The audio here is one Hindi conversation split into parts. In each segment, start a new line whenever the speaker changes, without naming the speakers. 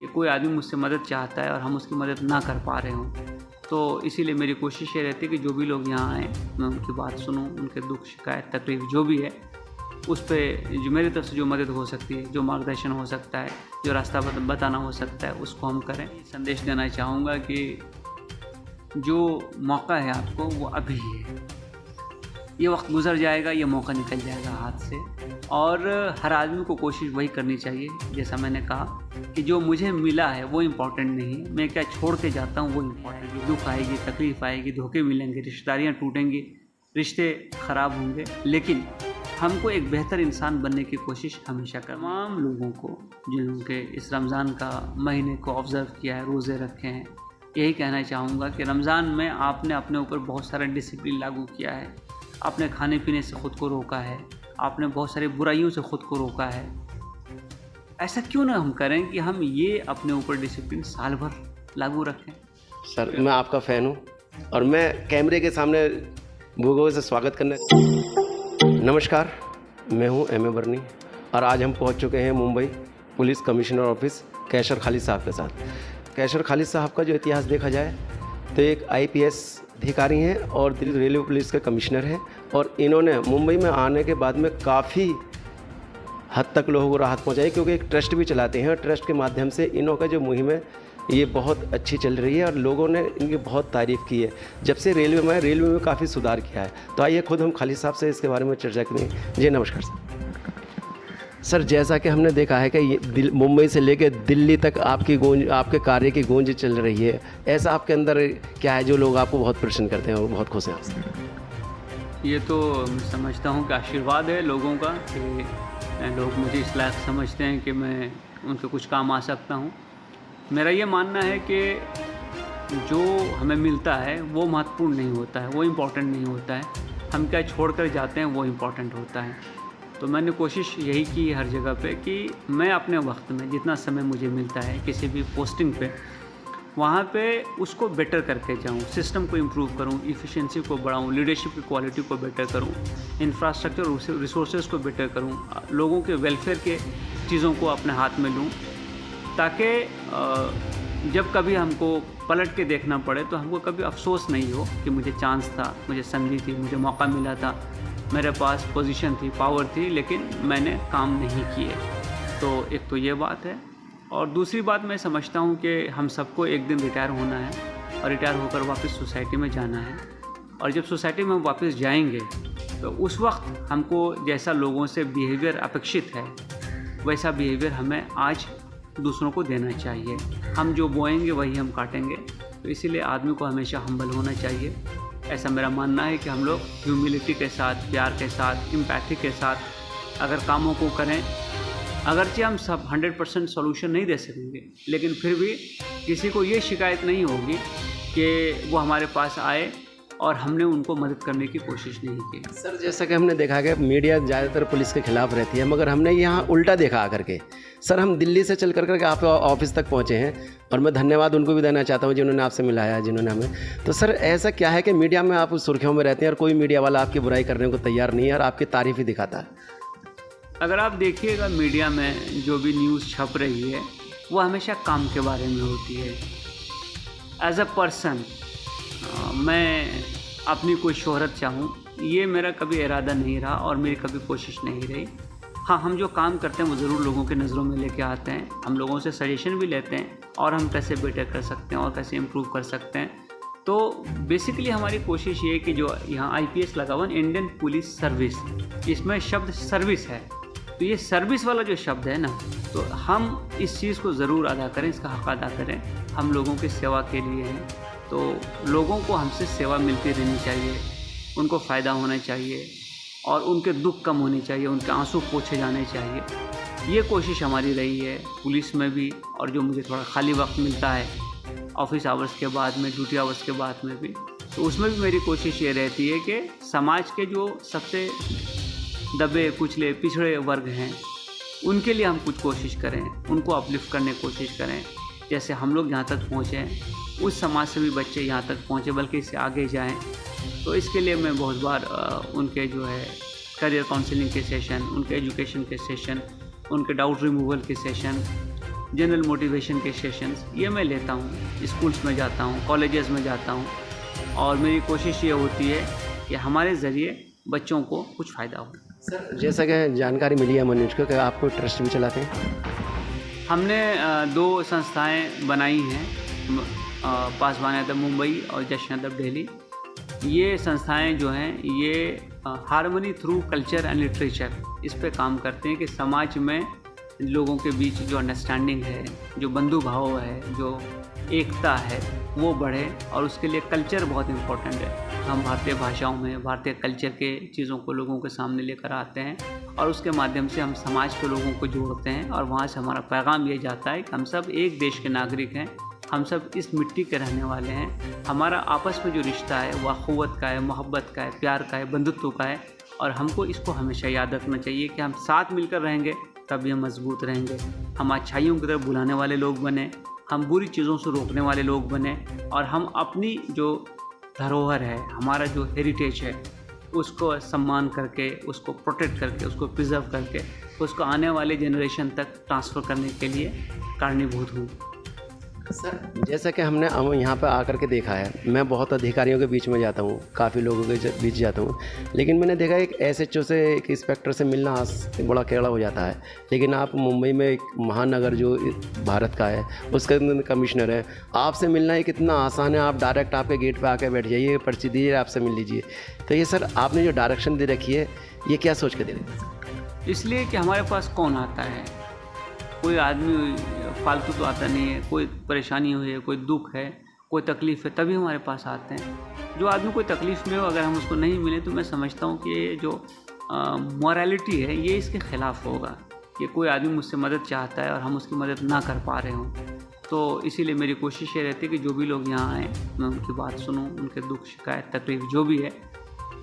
कोई आदमी मुझसे मदद चाहता है और हम उसकी मदद ना कर पा रहे हों, तो इसीलिए मेरी कोशिश ये रहती है कि जो भी लोग यहाँ आएँ मैं उनकी बात सुनूँ, उनके दुख, शिकायत, तकलीफ़ जो भी है उस पे जो मेरी तरफ से जो मदद हो सकती है, जो मार्गदर्शन हो सकता है, जो रास्ता बताना हो सकता है, उसको हम करें। संदेश देना चाहूँगा कि जो मौका है आपको वो अभी है। ये वक्त गुजर जाएगा, ये मौका निकल जाएगा हाथ से, और हर आदमी को कोशिश वही करनी चाहिए जैसा मैंने कहा कि जो मुझे मिला है वो इम्पोर्टेंट नहीं है, मैं क्या छोड़ के जाता हूँ वो इम्पोर्टेंट है। दुख आएगी, तकलीफ़ आएगी, धोखे मिलेंगे, रिश्तेदारियाँ टूटेंगी, रिश्ते ख़राब होंगे, लेकिन हमको एक बेहतर इंसान बनने की कोशिश हमेशा कर। तमाम लोगों को जिनके इस रमज़ान का महीने को ऑब्ज़र्व किया है, रोज़े रखे हैं, यही कहना चाहूँगा कि रमज़ान में आपने अपने ऊपर बहुत सारा डिसिप्लिन लागू किया है, आपने खाने पीने से ख़ुद को रोका है, आपने बहुत सारी बुराइयों से ख़ुद को रोका है। ऐसा क्यों ना हम करें कि हम ये अपने ऊपर डिसिप्लिन साल भर लागू रखें।
सर मैं आपका फ़ैन हूँ और मैं कैमरे के सामने भूगोल से स्वागत करना। नमस्कार, मैं हूँ एम ए बर्नी और आज हम पहुँच चुके हैं मुंबई पुलिस कमिश्नर ऑफिस कैसर खालिद साहब के साथ। कैसर खालिद साहब का जो इतिहास देखा जाए तो एक IPS अधिकारी हैं और दिल्ली रेलवे पुलिस के कमिश्नर हैं, और इन्होंने मुंबई में आने के बाद में काफ़ी हद तक लोगों को राहत पहुंचाई, क्योंकि एक ट्रस्ट भी चलाते हैं और ट्रस्ट के माध्यम से इन्हों का जो मुहिम है ये बहुत अच्छी चल रही है और लोगों ने इनकी बहुत तारीफ़ की है। जब से रेलवे में काफ़ी सुधार किया है। तो आइए खुद हम खालिद साहब से इसके बारे में चर्चा करें। जी नमस्कार सर। जैसा कि हमने देखा है कि मुंबई से लेकर दिल्ली तक आपके कार्य की गूंज चल रही है, ऐसा आपके अंदर क्या है जो लोग आपको बहुत प्रसन्न करते हैं और बहुत खुश हैं आपसे?
ये तो मैं समझता हूँ कि आशीर्वाद है लोगों का कि लोग मुझे इस लायक समझते हैं कि मैं उनके कुछ काम आ सकता हूँ। मेरा ये मानना है कि जो हमें मिलता है वो महत्वपूर्ण नहीं होता है, वो इम्पोर्टेंट नहीं होता है, हम क्या छोड़ कर जाते हैं वो इम्पोर्टेंट होता है। तो मैंने कोशिश यही की हर जगह पे कि मैं अपने वक्त में जितना समय मुझे मिलता है किसी भी पोस्टिंग पे, वहाँ पे उसको बेटर करके जाऊँ, सिस्टम को इम्प्रूव करूँ, इफ़िशिएंसी को बढ़ाऊँ, लीडरशिप की क्वालिटी को बेटर करूँ, इंफ्रास्ट्रक्चर रिसोर्सेज को बेटर करूँ, लोगों के वेलफेयर के चीज़ों को अपने हाथ में लूँ, ताकि जब कभी हमको पलट के देखना पड़े तो हमको कभी अफसोस नहीं हो कि मुझे चांस था, मुझे संधि थी, मुझे मौका मिला था, मेरे पास पोजीशन थी, पावर थी, लेकिन मैंने काम नहीं किए। तो एक तो ये बात है, और दूसरी बात मैं समझता हूँ कि हम सबको एक दिन रिटायर होना है और रिटायर होकर वापस सोसाइटी में जाना है, और जब सोसाइटी में हम वापस जाएंगे तो उस वक्त हमको जैसा लोगों से बिहेवियर अपेक्षित है वैसा बिहेवियर हमें आज दूसरों को देना चाहिए। हम जो बोएंगे वही हम काटेंगे, तो इसीलिए आदमी को हमेशा हम्बल होना चाहिए। ऐसा मेरा मानना है कि हम लोग ह्यूमिलिटी के साथ, प्यार के साथ, एम्पैथी के साथ अगर कामों को करें, अगरचे हम सब 100% सॉल्यूशन नहीं दे सकेंगे, लेकिन फिर भी किसी को ये शिकायत नहीं होगी कि वो हमारे पास आए और हमने उनको मदद करने की कोशिश नहीं की।
सर जैसा कि हमने देखा कि मीडिया ज़्यादातर पुलिस के खिलाफ रहती है, मगर हमने यहाँ उल्टा देखा आकर के। सर हम दिल्ली से चल कर आप ऑफिस तक पहुँचे हैं और मैं धन्यवाद उनको भी देना चाहता हूँ जिन्होंने आपसे मिलाया, जिन्होंने हमें। तो सर ऐसा क्या है कि मीडिया में आप सुर्खियों में रहते हैं और कोई मीडिया वाला आपकी बुराई करने को तैयार नहीं है और आपकी तारीफ़ ही दिखाता है?
अगर आप देखिएगा मीडिया में जो भी न्यूज़ छप रही है वो हमेशा काम के बारे में होती है। एज अ पर्सन मैं अपनी कोई शोहरत चाहूँ, ये मेरा कभी इरादा नहीं रहा और मेरी कभी कोशिश नहीं रही। हाँ, हम जो काम करते हैं वो ज़रूर लोगों के नज़रों में लेके आते हैं, हम लोगों से सजेशन भी लेते हैं और हम कैसे बेटर कर सकते हैं और कैसे इम्प्रूव कर सकते हैं। तो बेसिकली हमारी कोशिश ये है कि जो यहाँ IPS लगा हुआ इंडियन पुलिस सर्विस, इसमें शब्द सर्विस है, तो ये सर्विस वाला जो शब्द है ना, तो हम इस चीज़ को ज़रूर अदा करें, इसका हक़ अदा करें। हम लोगों की सेवा के लिए हैं, तो लोगों को हमसे सेवा मिलती रहनी चाहिए, उनको फ़ायदा होना चाहिए और उनके दुख कम होने चाहिए, उनके आंसू पोंछे जाने चाहिए। ये कोशिश हमारी रही है पुलिस में भी, और जो मुझे थोड़ा खाली वक्त मिलता है ऑफिस आवर्स के बाद में, ड्यूटी आवर्स के बाद में भी, तो उसमें भी मेरी कोशिश ये रहती है कि समाज के जो सबसे दबे कुचले पिछड़े वर्ग हैं उनके लिए हम कुछ कोशिश करें, उनको अपलिफ्ट करने की कोशिश करें। जैसे हम लोग यहाँ तक पहुँचे हैं, उस समाज से भी बच्चे यहाँ तक पहुँचे, बल्कि इससे आगे जाएं। तो इसके लिए मैं बहुत बार उनके जो है करियर काउंसलिंग के सेशन, उनके एजुकेशन के सेशन, उनके डाउट रिमूवल के सेशन, जनरल मोटिवेशन के सेशंस ये मैं लेता हूँ। स्कूल्स में जाता हूँ, कॉलेजेस में जाता हूँ और मेरी कोशिश ये होती है कि हमारे ज़रिए बच्चों को कुछ फ़ायदा हो।
सर जैसा कि जानकारी मिली है मनोज को कि आप कोई ट्रस्ट भी चलाते हैं।
हमने 2 संस्थाएं बनाई हैं, पासवान यादव मुंबई और जशन यादव दिल्ली। ये संस्थाएं जो हैं ये harmony through culture and literature इस पे काम करते हैं कि समाज में लोगों के बीच जो अंडरस्टैंडिंग है, जो बंधु भाव है, जो एकता है वो बढ़े और उसके लिए कल्चर बहुत इम्पोर्टेंट है। हम भारतीय भाषाओं में भारतीय कल्चर के चीज़ों को लोगों के सामने लेकर आते हैं और उसके माध्यम से हम समाज के लोगों को जोड़ते हैं और वहाँ से हमारा पैगाम ये जाता है कि हम सब एक देश के नागरिक हैं, हम सब इस मिट्टी के रहने वाले हैं। हमारा आपस में जो रिश्ता है वो अखुवत का है, मोहब्बत का है, प्यार का है, बंधुत्व का है और हमको इसको हमेशा याद रखना चाहिए कि हम साथ मिलकर रहेंगे तभी हम मजबूत रहेंगे। हम अच्छाइयों की तरफ बुलाने वाले लोग बने, हम बुरी चीज़ों से रोकने वाले लोग बने और हम अपनी जो धरोहर है, हमारा जो हेरिटेज है उसको सम्मान करके, उसको प्रोटेक्ट करके, उसको प्रिजर्व करके उसको आने वाले जनरेशन तक ट्रांसफ़र करने के लिए कारणीभूत हूँ।
सर जैसा कि हमने यहाँ पर आकर के देखा है, मैं बहुत अधिकारियों के बीच में जाता हूँ, काफ़ी लोगों के बीच जाता हूँ, लेकिन मैंने देखा एक SHO से, एक इंस्पेक्टर से मिलना बड़ा टेढ़ा हो जाता है। लेकिन आप मुंबई में एक महानगर जो भारत का है उसके अंदर कमिश्नर है, आपसे मिलना एक इतना आसान है। आप डायरेक्ट आपके गेट पर आकर बैठ जाइए, पर्ची दीजिए, आपसे मिल लीजिए। तो ये सर आपने जो डायरेक्शन दे रखी है ये क्या सोच के दे रहे हैं?
इसलिए कि हमारे पास कौन आता है, कोई आदमी फालतू तो आता नहीं है। कोई परेशानी हुई है, कोई दुख है, कोई तकलीफ़ है तभी हमारे पास आते हैं। जो आदमी कोई तकलीफ़ में हो अगर हम उसको नहीं मिले तो मैं समझता हूँ कि ये जो मॉरलिटी है ये इसके ख़िलाफ़ होगा कि कोई आदमी मुझसे मदद चाहता है और हम उसकी मदद ना कर पा रहे हों। तो इसीलिए मेरी कोशिश ये रहती है कि जो भी लोग यहाँ आएँ मैं उनकी बात सुनूँ, उनके दुख, शिकायत, तकलीफ़ जो भी है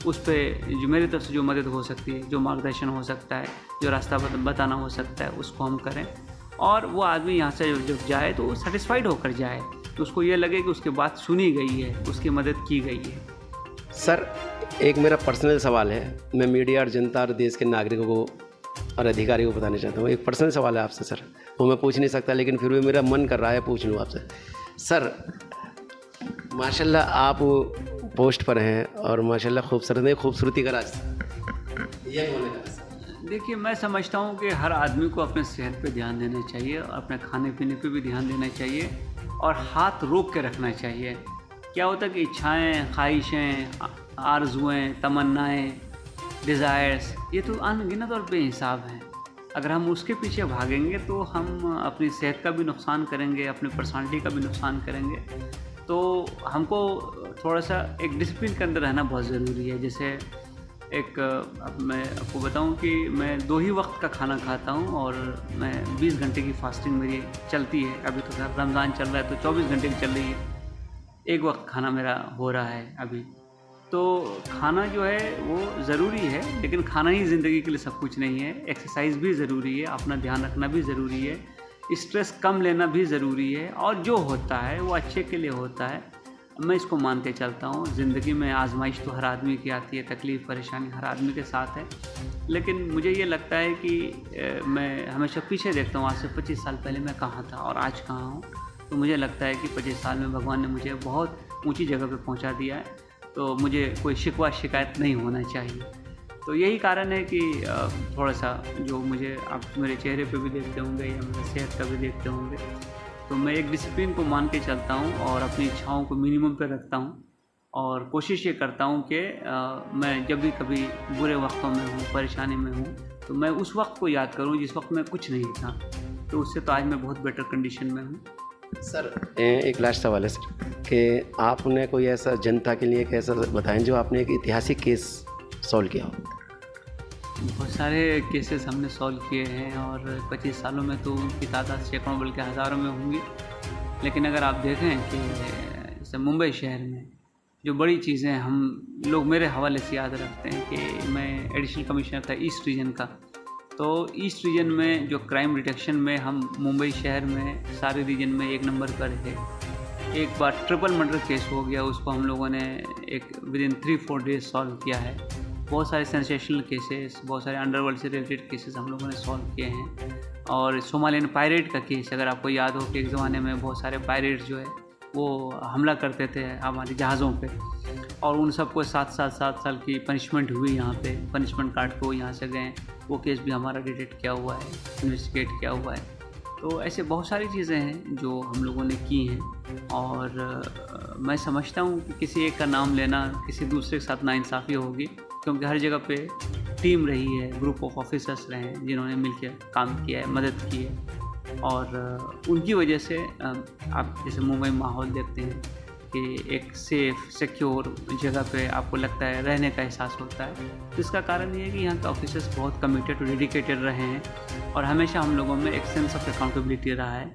उस पर जो मेरी तरफ से जो मदद हो सकती है, जो मार्गदर्शन हो सकता है, जो रास्ता बताना हो सकता है उसको हम करें और वो आदमी यहाँ से जब जाए तो वो सेटिस्फाइड होकर जाए, तो उसको ये लगे कि उसकी बात सुनी गई है, उसकी मदद की गई है।
सर एक मेरा पर्सनल सवाल है, मैं मीडिया और जनता और देश के नागरिकों को और अधिकारियों को बताना चाहता हूँ। एक पर्सनल सवाल है आपसे सर, वो मैं पूछ नहीं सकता लेकिन फिर भी मेरा मन कर रहा है पूछ लूँ आपसे। सर माशाल्लाह आप पोस्ट पर हैं और माशाल्लाह खूबसूरती का राज ये बोलने का।
देखिए मैं समझता हूँ कि हर आदमी को अपने सेहत पे ध्यान देना चाहिए और अपने खाने पीने पे भी ध्यान देना चाहिए और हाथ रोक के रखना चाहिए। क्या होता है कि इच्छाएं, ख्वाहिशें, आरजुएं, तमन्नाएं, डिज़ायर्स ये तो अनगिनत और बेहिसाब हैं। अगर हम उसके पीछे भागेंगे तो हम अपनी सेहत का भी नुकसान करेंगे, अपनी पर्सनालिटी का भी नुकसान करेंगे। तो हमको थोड़ा सा एक डिसिप्लिन के अंदर रहना बहुत ज़रूरी है। जैसे अब मैं आपको बताऊं कि मैं 2 ही वक्त का खाना खाता हूं और मैं 20 घंटे की फास्टिंग मेरी चलती है। अभी तो रमज़ान चल रहा है तो 24 घंटे की चल रही है, 1 वक्त खाना मेरा हो रहा है अभी। तो खाना जो है वो ज़रूरी है, लेकिन खाना ही ज़िंदगी के लिए सब कुछ नहीं है। एक्सरसाइज भी ज़रूरी है, अपना ध्यान रखना भी ज़रूरी है, स्ट्रेस कम लेना भी ज़रूरी है और जो होता है वो अच्छे के लिए होता है। मैं इसको मान के चलता हूँ। ज़िंदगी में आजमाइश तो हर आदमी की आती है, तकलीफ़ परेशानी हर आदमी के साथ है, लेकिन मुझे ये लगता है कि मैं हमेशा पीछे देखता हूँ, आज से 25 साल पहले मैं कहाँ था और आज कहाँ हूँ। तो मुझे लगता है कि 25 साल में भगवान ने मुझे बहुत ऊंची जगह पे पहुँचा दिया है, तो मुझे कोई शिकवा शिकायत नहीं होना चाहिए। तो यही कारण है कि थोड़ा सा जो मुझे आप मेरे चेहरे पे भी देखते होंगे या मेरी सेहत का भी देखते होंगे, तो मैं एक डिसिप्लिन को मान के चलता हूँ और अपनी इच्छाओं को मिनिमम पे रखता हूँ और कोशिश ये करता हूँ कि मैं जब भी कभी बुरे वक्तों में हूँ, परेशानी में हूँ, तो मैं उस वक्त को याद करूँ जिस वक्त मैं कुछ नहीं था। तो उससे तो आज मैं बहुत बेटर कंडीशन में हूँ।
सर एक लास्ट सवाल है सर कि आपने कोई ऐसा जनता के लिए एक ऐसा बताएं जो आपने एक ऐतिहासिक केस सॉल्व किया हो।
बहुत सारे केसेस हमने सॉल्व किए हैं और 25 सालों में तो उनकी तादाद सैकड़ों बल्कि हज़ारों में होंगी। लेकिन अगर आप देखें कि जैसे मुंबई शहर में जो बड़ी चीज़ें हम लोग मेरे हवाले से याद रखते हैं कि मैं एडिशनल कमिश्नर था ईस्ट रीजन का, तो ईस्ट रीजन में जो क्राइम डिटेक्शन में हम मुंबई शहर में सारे रीजन में 1 नंबर पर थे। एक बार ट्रिपल मर्डर केस हो गया, उसको हम लोगों ने एक विदिन 3-4 डेज सॉल्व किया है। बहुत सारे सेंसेशनल केसेस, बहुत सारे अंडरवर्ल्ड से रिलेटेड केसेस हम लोगों ने सॉल्व किए हैं और सोमालियन पायरेट का केस, अगर आपको याद हो कि एक ज़माने में बहुत सारे पायरेट्स जो है वो हमला करते थे हमारे जहाज़ों पे, और उन सबको 7 साल की पनिशमेंट हुई यहाँ पे, पनिशमेंट काट के वो यहाँ से गए। वो केस भी हमारा डिटेक्ट किया हुआ है, इन्वेस्टिगेट किया हुआ है। तो ऐसे बहुत सारी चीज़ें हैं जो हम लोगों ने की हैं, और मैं समझता हूँ कि किसी एक का नाम लेना किसी दूसरे के साथ नाइंसाफ़ी होगी, क्योंकि हर जगह पे टीम रही है, ग्रुप ऑफ ऑफिसर्स रहे हैं जिन्होंने मिलकर काम किया है, मदद की है, और उनकी वजह से आप जैसे मुंबई माहौल देखते हैं कि एक सेफ़ सिक्योर जगह पे आपको लगता है, रहने का एहसास होता है। तो इसका कारण ये है कि यहाँ के ऑफिसर्स बहुत कमिटेड और डेडिकेटेड रहे हैं, और हमेशा हम लोगों में एक सेंस ऑफ अकाउंटेबिलिटी रहा है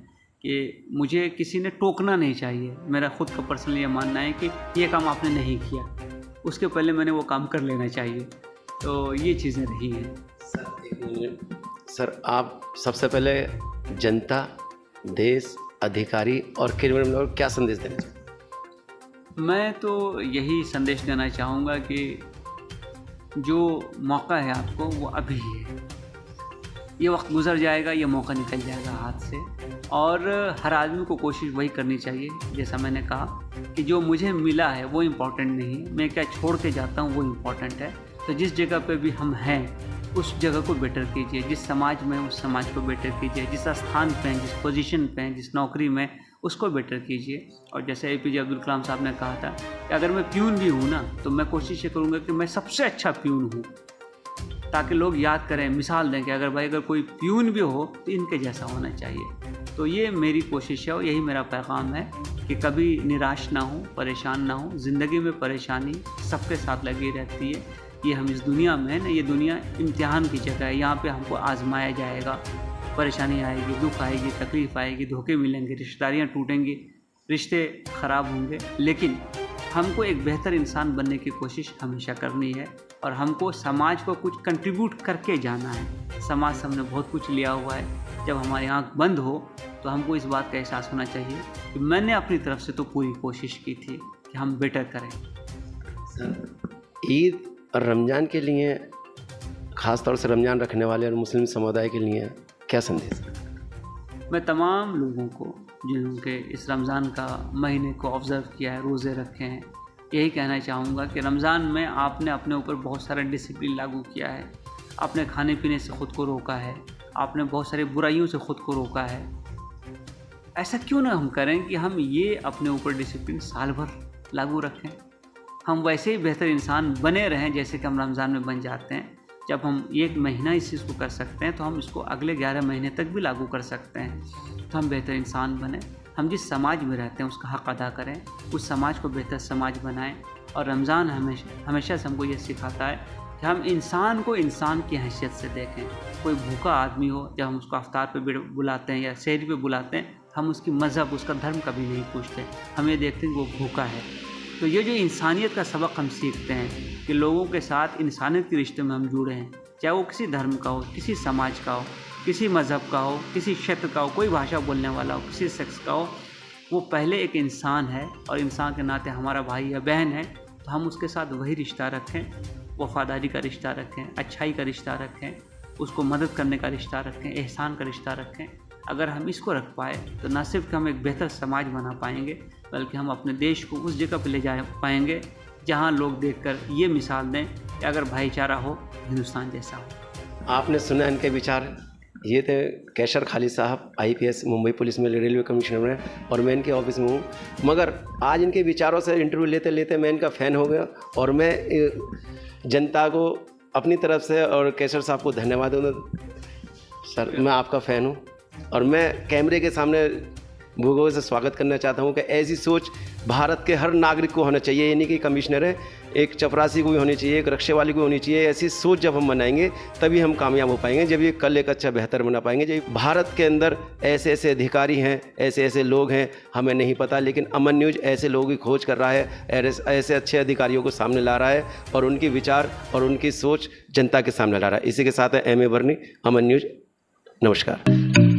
कि मुझे किसी ने टोकना नहीं चाहिए। मेरा खुद का पर्सनली ये मानना है कि ये काम आपने नहीं किया, उसके पहले मैंने वो काम कर लेना चाहिए। तो ये चीज़ें रही हैं।
सर, आप सबसे पहले जनता, देश, अधिकारी और क्रिमिनल को क्या संदेश देना चाहिए?
मैं तो यही संदेश देना चाहूँगा कि जो मौका है आपको वो अभी है। ये वक्त गुजर जाएगा, ये मौका निकल जाएगा हाथ से, और हर आदमी को कोशिश वही करनी चाहिए, जैसा मैंने कहा कि जो मुझे मिला है वो इम्पोर्टेंट नहीं है, मैं क्या छोड़ के जाता हूँ वो इम्पोर्टेंट है। तो जिस जगह पे भी हम हैं उस जगह को बेटर कीजिए, जिस समाज में उस समाज को बेटर कीजिए, जिस स्थान पे हैं, जिस पोजीशन पे हैं, जिस नौकरी में, उसको बेटर कीजिए। और जैसे APJ अब्दुल कलाम साहब ने कहा था कि अगर मैं प्यून भी हूँ ना, तो मैं कोशिश ये करूँगा कि मैं सबसे अच्छा प्यून हूँ, ताकि लोग याद करें, मिसाल दें कि अगर कोई प्यून भी हो तो इनके जैसा होना चाहिए। तो ये मेरी कोशिश है और यही मेरा पैगाम है कि कभी निराश ना हो, परेशान ना हो। ज़िंदगी में परेशानी सबके साथ लगी रहती है। ये हम इस दुनिया में है ना, ये दुनिया इम्तिहान की जगह है, यहाँ पे हमको आजमाया जाएगा। परेशानी आएगी, दुख आएगी, तकलीफ़ आएगी, धोखे मिलेंगे, रिश्तेदारियाँ टूटेंगी, रिश्ते ख़राब होंगे, लेकिन हमको एक बेहतर इंसान बनने की कोशिश हमेशा करनी है, और हमको समाज को कुछ कंट्रीब्यूट करके जाना है। समाज से हमने बहुत कुछ लिया हुआ है। जब हमारी आँख बंद हो तो हमको इस बात का एहसास होना चाहिए कि मैंने अपनी तरफ से तो पूरी कोशिश की थी कि हम बेटर करें।
ईद और रमज़ान के लिए, ख़ास तौर से रमज़ान रखने वाले और मुस्लिम समुदाय के लिए क्या संदेश?
मैं तमाम लोगों को जिन्होंने इस रमज़ान का महीने को ऑब्ज़र्व किया है, रोज़े रखे हैं, यही कहना चाहूँगा कि रमज़ान में आपने अपने ऊपर बहुत सारा डिसिप्लिन लागू किया है। आपने खाने पीने से ख़ुद को रोका है, आपने बहुत सारी बुराइयों से ख़ुद को रोका है। ऐसा क्यों ना हम करें कि हम ये अपने ऊपर डिसिप्लिन साल भर लागू रखें, हम वैसे ही बेहतर इंसान बने रहें जैसे कि हम रमज़ान में बन जाते हैं। जब हम एक महीना इस चीज़ को कर सकते हैं तो हम इसको अगले 11 महीने तक भी लागू कर सकते हैं। तो हम बेहतर इंसान बने, हम जिस समाज में रहते हैं उसका हक़ अदा करें, उस समाज को बेहतर समाज बनाएं। और रमज़ान हमेशा से हमको ये सिखाता है कि हम इंसान को इंसान की हैसियत से देखें। कोई भूखा आदमी हो, जब हम उसको इफ्तार पे बुलाते हैं या सहरी पे बुलाते हैं, हम उसकी मज़हब, उसका धर्म कभी नहीं पूछते, हम ये देखते हैं कि वो भूखा है। तो ये जो इंसानियत का सबक हम सीखते हैं कि लोगों के साथ इंसानियत के रिश्ते में हम जुड़े हैं, चाहे वो किसी धर्म का हो, किसी समाज का हो, किसी मज़हब का हो, किसी क्षेत्र का हो, कोई भाषा बोलने वाला हो, किसी सेक्स का हो, वो पहले एक इंसान है और इंसान के नाते हमारा भाई या बहन है। तो हम उसके साथ वही रिश्ता रखें, वफ़ादारी का रिश्ता रखें, अच्छाई का रिश्ता रखें, उसको मदद करने का रिश्ता रखें, एहसान का रिश्ता रखें। अगर हम इसको रख पाए तो न सिर्फ हम एक बेहतर समाज बना पाएंगे, बल्कि हम अपने देश को उस जगह पर ले जा पाएंगे जहां लोग देखकर ये मिसाल दें कि अगर भाईचारा हो, हिंदुस्तान जैसा हो।
आपने सुना इनके विचार। ये थे कैसर खालिद साहब, IPS मुंबई पुलिस में रेलवे कमिश्नर हैं, और मैं इनके ऑफिस में हूँ। मगर आज इनके विचारों से इंटरव्यू लेते लेते मैं इनका फ़ैन हो गया, और मैं जनता को अपनी तरफ से और कैसर साहब को धन्यवाद दूँगा। सर, मैं आपका फ़ैन हूँ, और मैं कैमरे के सामने भूगोल से स्वागत करना चाहता हूँ कि ऐसी सोच भारत के हर नागरिक को होना चाहिए। यानी कि कमिश्नर है, एक चपरासी को भी होनी चाहिए, एक रिक्शे वाले को होनी चाहिए। ऐसी सोच जब हम बनाएंगे तभी हम कामयाब हो पाएंगे, जब ये कल एक अच्छा बेहतर बना पाएंगे। जब भारत के अंदर ऐसे ऐसे अधिकारी हैं, ऐसे ऐसे लोग हैं, हमें नहीं पता, लेकिन अमन न्यूज़ ऐसे लोगों की खोज कर रहा है, ऐसे अच्छे अधिकारियों को सामने ला रहा है, और उनके विचार और उनकी सोच जनता के सामने ला रहा है। इसी के साथ है MA बर्नी, अमन न्यूज़। नमस्कार।